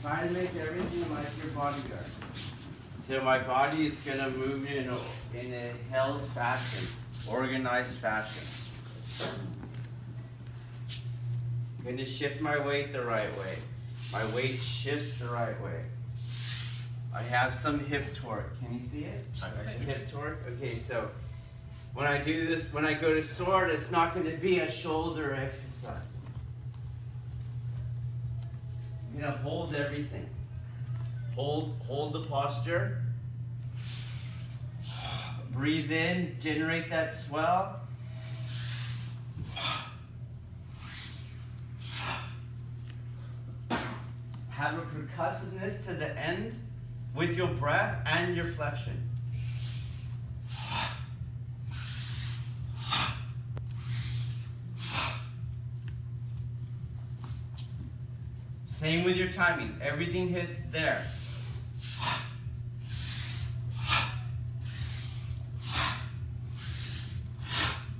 Try and make everything like your bodyguard. So my body is going to move in a held fashion, organized fashion. I'm going to shift my weight the right way. My weight shifts the right way. I have some hip torque. Can you see it? Hip torque? Okay, so when I do this, when I go to sword, it's not going to be a shoulder exercise. I'm going to hold everything. Hold the posture. Breathe in, generate that swell. Have a percussiveness to the end with your breath and your flexion. Same with your timing. Everything hits there.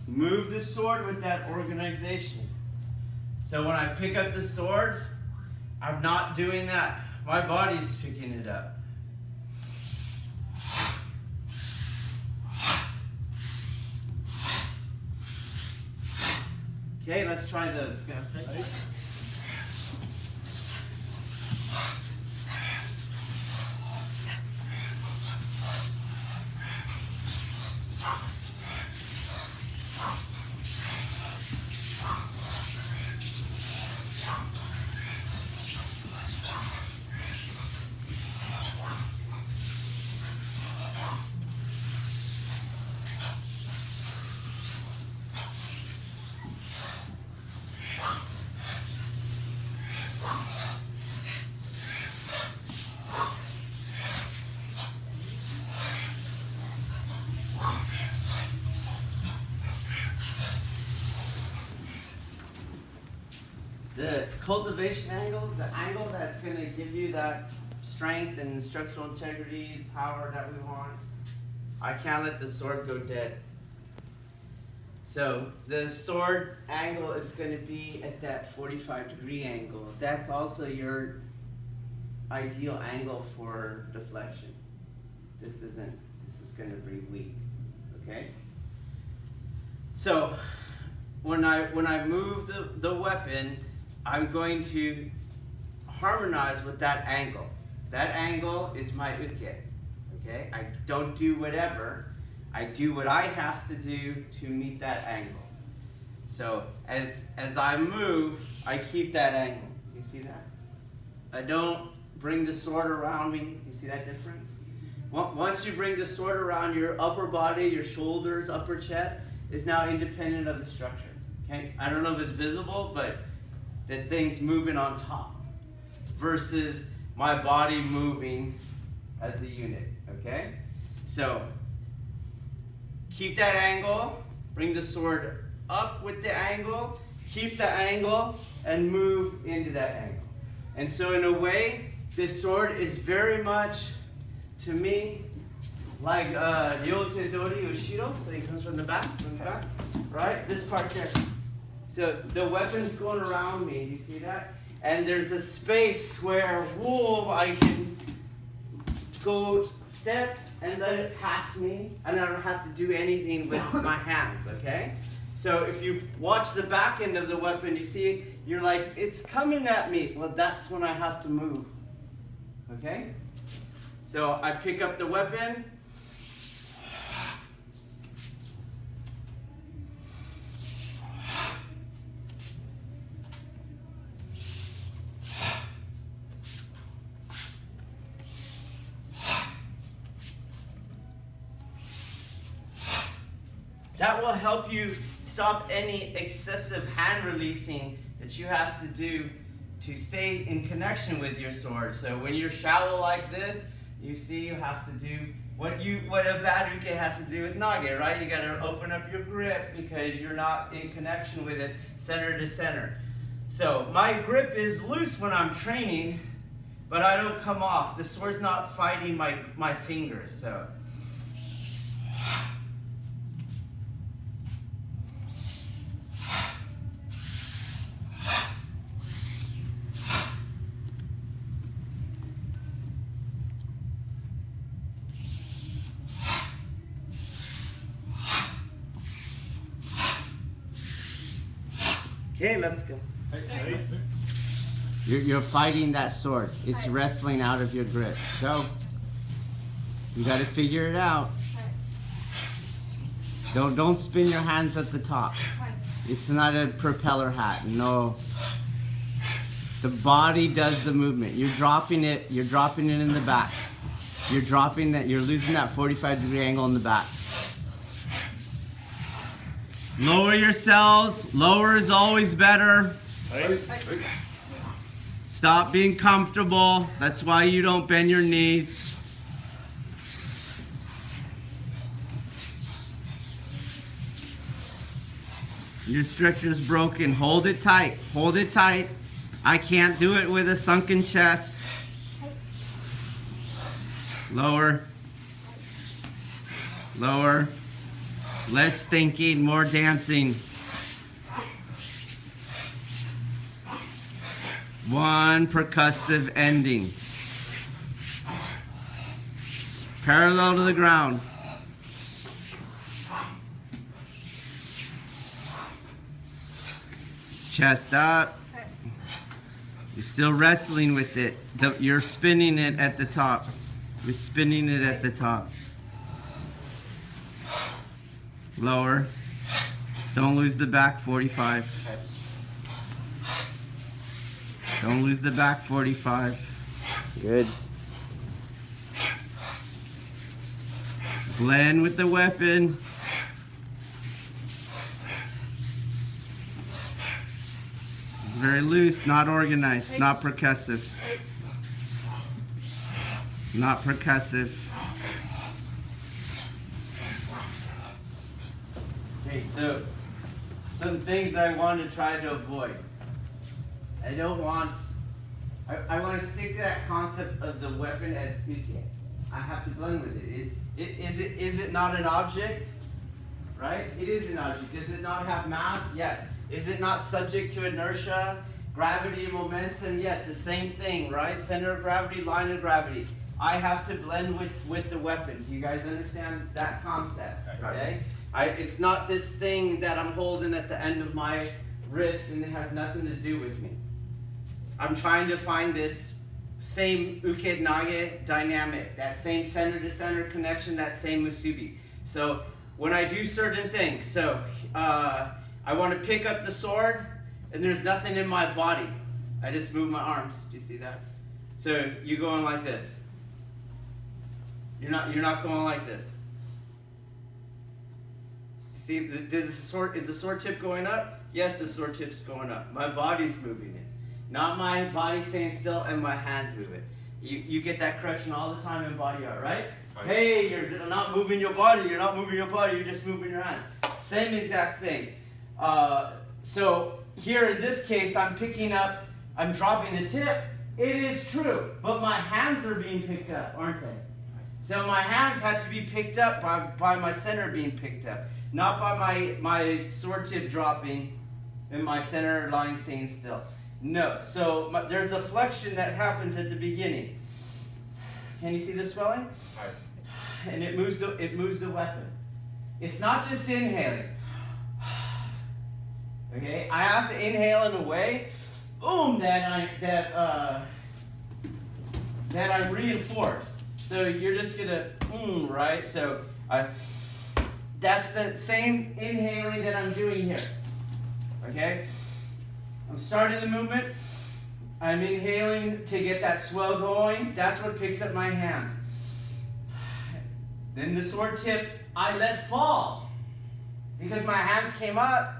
Move the sword with that organization. So when I pick up the sword, I'm not doing that. My body's picking it up. Okay, let's try those. The cultivation angle, the angle that's going to give you that strength and structural integrity, power that we want, I can't let the sword go dead. So the sword angle is going to be at that 45-degree angle. That's also your ideal angle for deflection. This is going to be weak, okay? So when I move the weapon, I'm going to harmonize with that angle. That angle is my uke, okay? I don't do whatever. I do what I have to do to meet that angle. So as I move, I keep that angle. You see that? I don't bring the sword around me. You see that difference? Once you bring the sword around, your upper body, your shoulders, upper chest is now independent of the structure. Okay? I don't know if it's visible, but that thing's moving on top versus my body moving as a unit, okay? So keep that angle, bring the sword up with the angle, keep the angle, and move into that angle. And so in a way, this sword is very much, to me, like Ryote Dori Ushiro, so it comes from the back, right? This part there. So the weapon's going around me, you see that? And there's a space where, whoa, I can go step and let it pass me, and I don't have to do anything with my hands, okay? So if you watch the back end of the weapon, you see, you're like, it's coming at me. Well, that's when I have to move, okay? So I pick up the weapon. That will help you stop any excessive hand releasing that you have to do to stay in connection with your sword. So when you're shallow like this, you see you have to do what a bad uke has to do with nage, right? You gotta open up your grip because you're not in connection with it center to center. So my grip is loose when I'm training, but I don't come off. The sword's not fighting my fingers, so. Okay, let's go. You're fighting that sword. It's wrestling out of your grip. Go. You got to figure it out. Don't spin your hands at the top. It's not a propeller hat. No. The body does the movement. You're dropping it in the back. You're dropping that, you're losing that 45-degree angle in the back. Lower yourselves. Lower is always better. Stop being comfortable. That's why you don't bend your knees. Your stretcher's broken. Hold it tight. Hold it tight. I can't do it with a sunken chest. Lower. Lower. Less thinking, more dancing. One percussive ending. Parallel to the ground. Chest up. You're still wrestling with it. You're spinning it at the top. You're spinning it at the top. Lower. Don't lose the back 45. Don't lose the back 45. Good. Blend with the weapon. Very loose, not organized, not percussive. Not percussive. Okay, so some things I want to try to avoid. I want to stick to that concept of the weapon as uke. I have to blend with it. Is it not an object? Right? It is an object. Does it not have mass? Yes. Is it not subject to inertia, gravity, momentum? Yes, the same thing, right? Center of gravity, line of gravity. I have to blend with the weapon. Do you guys understand that concept? Okay? It's not this thing that I'm holding at the end of my wrist and it has nothing to do with me. I'm trying to find this same uke-nage dynamic, that same center-to-center connection, that same musubi. So when I do certain things, so I want to pick up the sword and there's nothing in my body. I just move my arms. Do you see that? So you're going like this. You're not going like this. See, is the sword tip going up? Yes, the sword tip's going up. My body's moving it. Not my body staying still and my hands moving. You get that correction all the time in body art, right? Hey, you're not moving your body. You're not moving your body. You're just moving your hands. Same exact thing. So here in this case, I'm dropping the tip. It is true, but my hands are being picked up, aren't they? So my hands had to be picked up by my center being picked up, not by my sword tip dropping and my center line staying still. No, so there's a flexion that happens at the beginning. Can you see the swelling? And it moves the weapon. It's not just inhaling. Okay, I have to inhale in a way, boom, that I'm reinforced. So you're just gonna, right? So that's the same inhaling that I'm doing here. Okay, I'm starting the movement. I'm inhaling to get that swell going. That's what picks up my hands. Then the sword tip I let fall because my hands came up.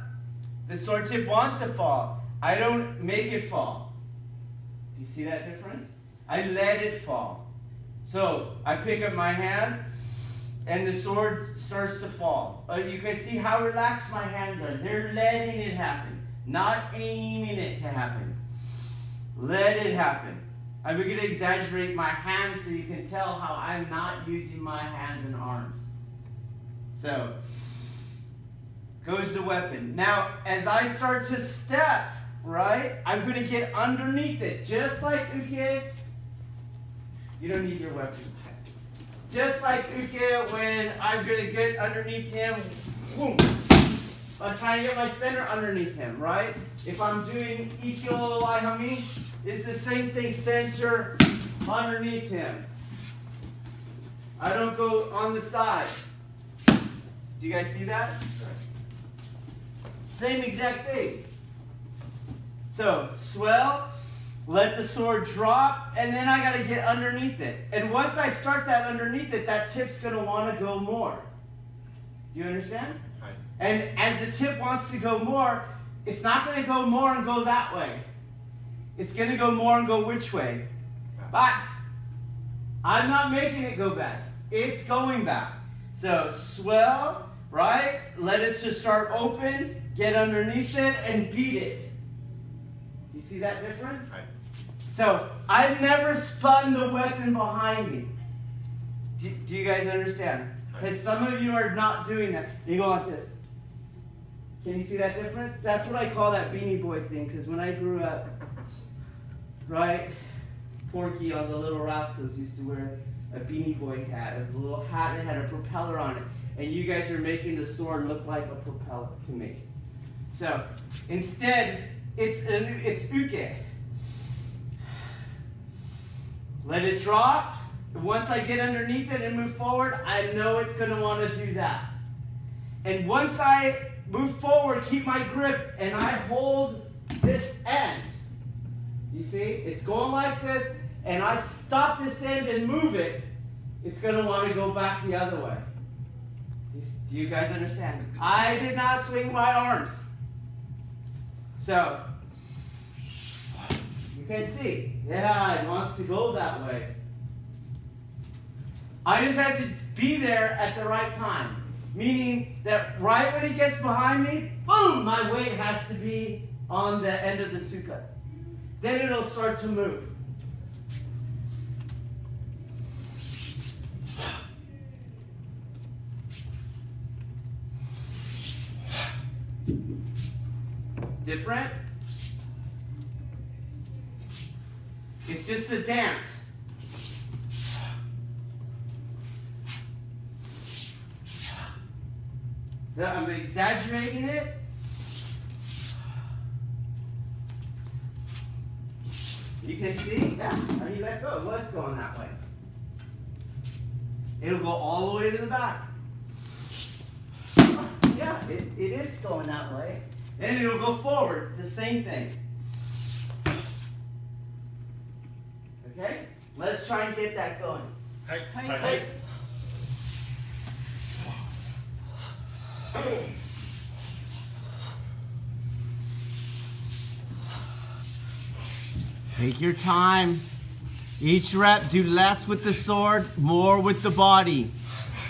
The sword tip wants to fall. I don't make it fall. Do you see that difference? I let it fall. So I pick up my hands and the sword starts to fall. You can see how relaxed my hands are. They're letting it happen, not aiming it to happen. Let it happen. I'm going to exaggerate my hands so you can tell how I'm not using my hands and arms. So goes the weapon. Now, as I start to step, right, I'm going to get underneath it. Just like uke, you don't need your weapon. Just like uke, when I'm going to get underneath him, boom, I'm trying to get my center underneath him, right? If I'm doing Ikkyo Aihami, it's the same thing, center underneath him. I don't go on the side. Do you guys see that? Same exact thing. So, swell, let the sword drop, and then I got to get underneath it. And once I start that underneath it, that tip's going to want to go more. Do you understand? Right. And as the tip wants to go more, it's not going to go more and go that way. It's going to go more and go which way? Back. I'm not making it go back. It's going back. So swell, right? Let it just start open, get underneath it, and beat it. You see that difference? Right. So I never spun the weapon behind me. Do you guys understand? Because some of you are not doing that. You go like this. Can you see that difference? That's what I call that beanie boy thing. Because when I grew up, right, Porky on the Little Rascals used to wear a beanie boy hat. It was a little hat that had a propeller on it. And you guys are making the sword look like a propeller to me. So instead, it's uke. Let it drop. Once I get underneath it and move forward, I know it's going to want to do that. And once I move forward, keep my grip, and I hold this end. You see? It's going like this, and I stop this end and move it, it's going to want to go back the other way. Do you guys understand? I did not swing my arms. So, you can see. Yeah, it wants to go that way. I just had to be there at the right time. Meaning that right when it gets behind me, boom, my weight has to be on the end of the tsuka. Then it'll start to move. Different? It's just a dance. I'm exaggerating it. You can see, yeah, how you let go. Well, it's going that way. It'll go all the way to the back. Yeah, it is going that way. And it'll go forward, the same thing. Okay? Let's try and get that going. Hey. Take your time. Each rep, do less with the sword, more with the body.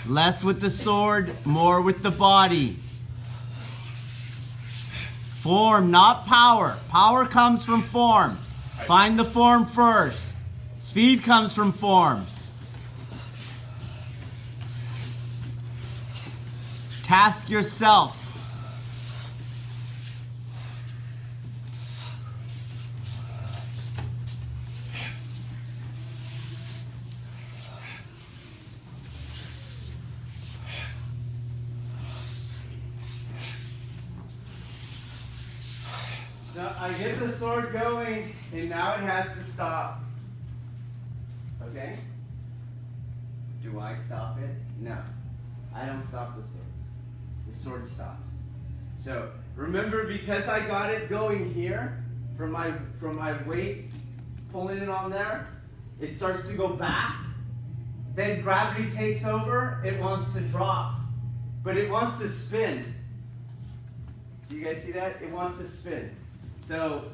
Less with the sword, more with the body. Form, not power. Power comes from form. Find the form first. Speed comes from form. Task yourself. So I get the sword going, and now it has to stop. Okay? Do I stop it? No. I don't stop the sword. The sword stops. So remember, because I got it going here from my weight pulling it on there, it starts to go back. Then gravity takes over. It wants to drop, but it wants to spin. Do you guys see that? It wants to spin. So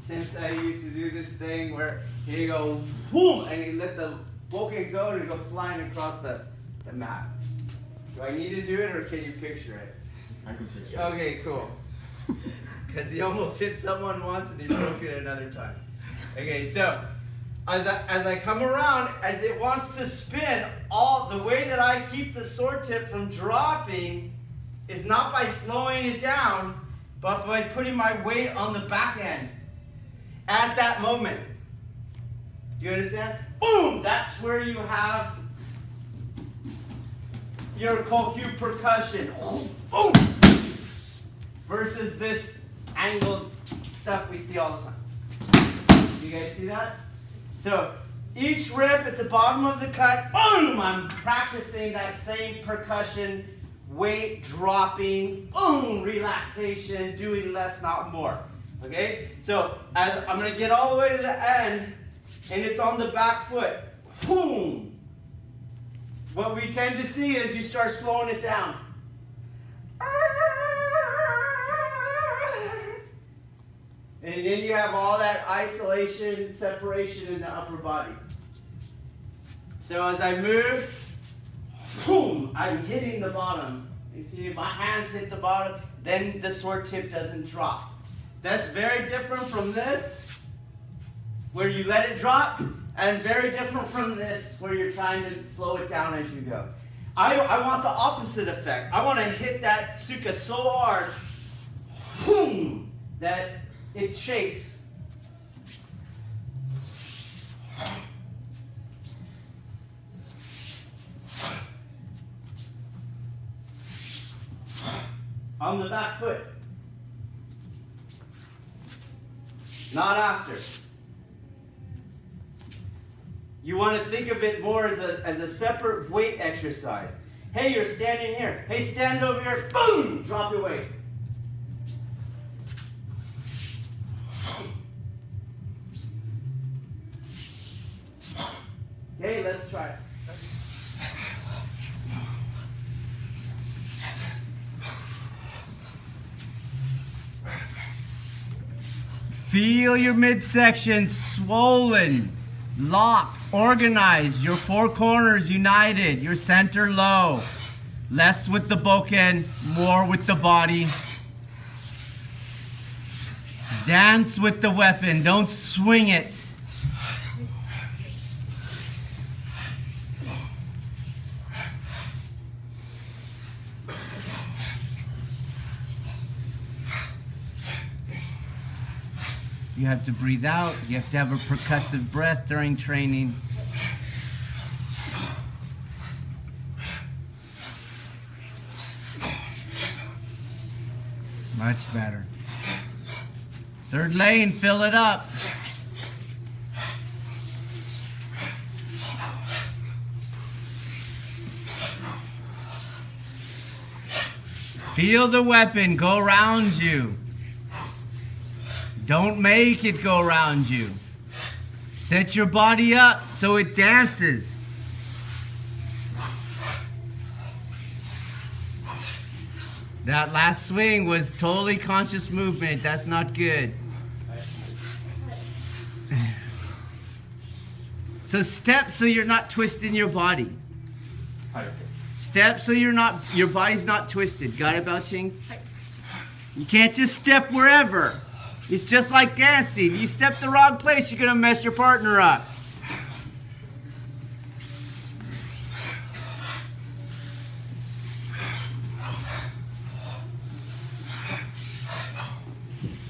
since I used to do this thing where here you go, boom, and you let the boken go and it go flying across the mat. Do I need to do it, or can you picture it? I can picture it. Okay, cool. Because he almost hit someone once and he broke it another time. Okay, so as I come around, as it wants to spin, all the way that I keep the sword tip from dropping is not by slowing it down, but by putting my weight on the back end at that moment. Do you understand? Boom! That's where you have your Kokyu percussion. Boom! versus this angled stuff we see all the time. Do you guys see that? So each rip at the bottom of the cut, boom, I'm practicing that same percussion, weight dropping, boom, relaxation, doing less, not more. Okay? So I'm going to get all the way to the end, and it's on the back foot. Boom! What we tend to see is you start slowing it down. And then you have all that isolation, separation in the upper body. So as I move, boom, I'm hitting the bottom. You see my hands hit the bottom, then the sword tip doesn't drop. That's very different from this, where you let it drop, and very different from this, where you're trying to slow it down as you go. I want the opposite effect. I want to hit that tsuka so hard, boom, that it shakes. On the back foot. Not after. You want to think of it more as a separate weight exercise. Hey, you're standing here. Hey, stand over here. Boom! Drop your weight. Okay, let's try it. Feel your midsection swollen, locked, organized, your four corners united, your center low. Less with the bokken, more with the body. Dance with the weapon, don't swing it. You have to breathe out. You have to have a percussive breath during training. Much better. Third lane, fill it up. Feel the weapon go around you. Don't make it go around you. Set your body up so it dances. That last swing was totally conscious movement. That's not good. So step so you're not twisting your body. Step so your body's not twisted. Got it, Bao-Ching? You can't just step wherever. It's just like dancing. You step the wrong place, you're going to mess your partner up.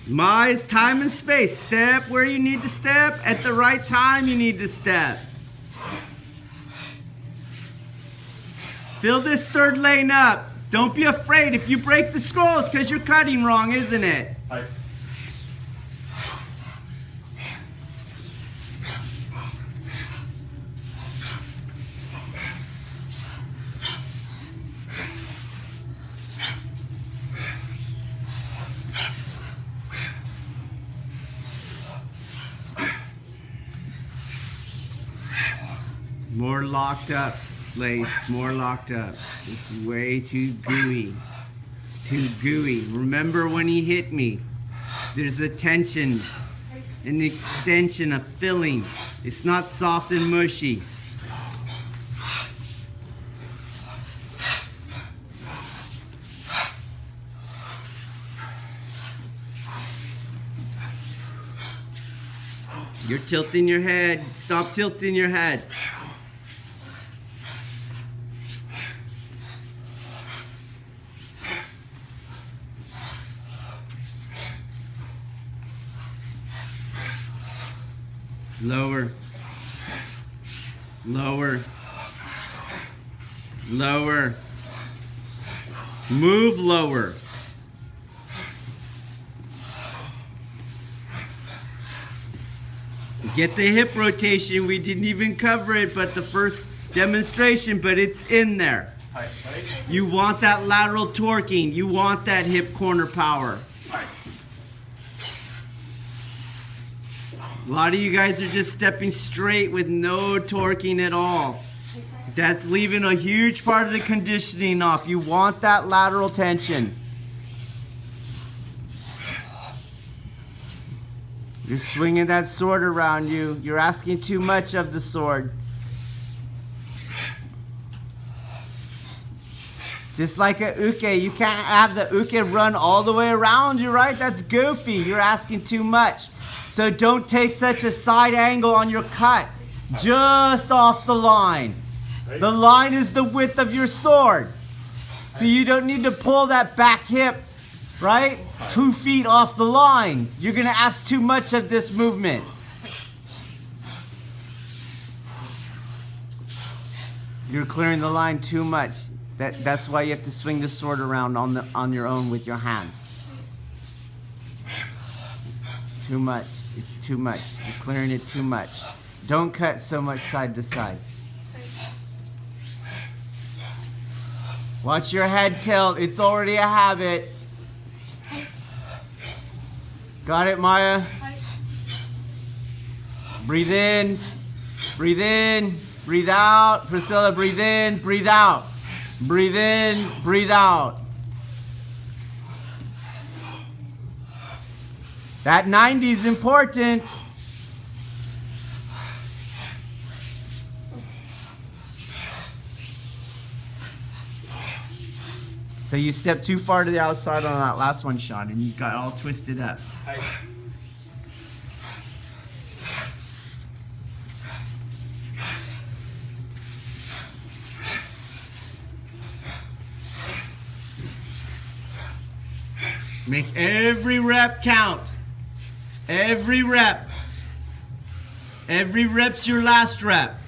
Ma is time and space. Step where you need to step. At the right time, you need to step. Fill this third lane up. Don't be afraid. If you break the scrolls, because you're cutting wrong, isn't it? Hi. More locked up, Lace. More locked up. It's way too gooey. It's too gooey. Remember when he hit me? There's a tension, an extension, a filling. It's not soft and mushy. You're tilting your head. Stop tilting your head. Lower. Lower. Lower. Move lower. Get the hip rotation. We didn't even cover it, but the first demonstration, but it's in there. You want that lateral torquing. You want that hip corner power. A lot of you guys are just stepping straight with no torquing at all. That's leaving a huge part of the conditioning off. You want that lateral tension. You're swinging that sword around you. You're asking too much of the sword. Just like a uke, you can't have the uke run all the way around you, right? That's goofy. You're asking too much. So don't take such a side angle on your cut. Just off the line. The line is the width of your sword. So you don't need to pull that back hip, right? 2 feet off the line. You're going to ask too much of this movement. You're clearing the line too much. That's why you have to swing the sword around on your own with your hands. Too much. It's too much. You're clearing it too much. Don't cut so much side to side. Watch your head tilt. It's already a habit. Got it, Maya? Breathe in. Breathe in. Breathe out. Priscilla, breathe in. Breathe out. Breathe in. Breathe out. That 90 is important. So you stepped too far to the outside on that last one, Sean, and you got all twisted up. Make every rep count. Every rep. Every rep's your last rep.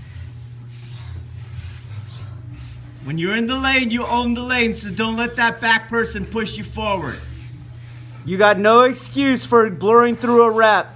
When you're in the lane, you own the lane, so don't let that back person push you forward. You got no excuse for blurring through a rep.